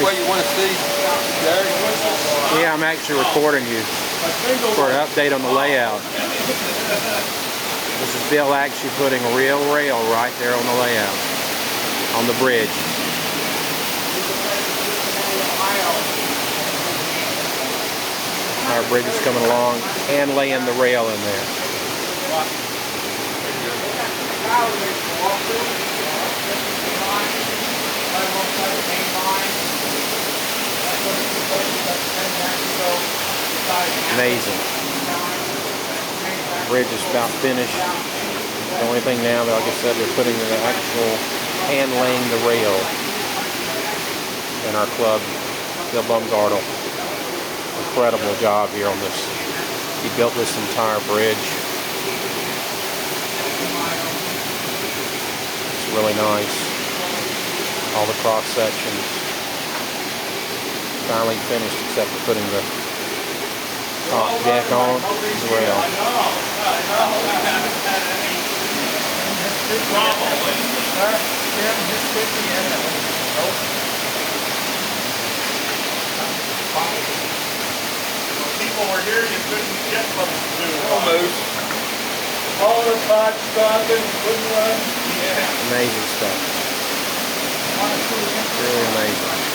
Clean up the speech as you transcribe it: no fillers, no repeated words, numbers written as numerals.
way you want to see, Gary? Yeah, I'm actually recording you for an update on the layout. This is Bill actually putting a real rail right there on the layout, on the bridge. Our bridge is coming along and laying the rail in there. Amazing. The bridge is about finished. The only thing now, like I said, they're putting the actual hand laying the rail in our club, Bill Baumgartel. Incredible job here on this. He built this entire bridge. It's really nice. All the cross sections finally finished, except for putting the top deck on the rail. People were here, you couldn't get from Almost. all the spots stopping, couldn't run. Yeah. Amazing stuff. Really amazing.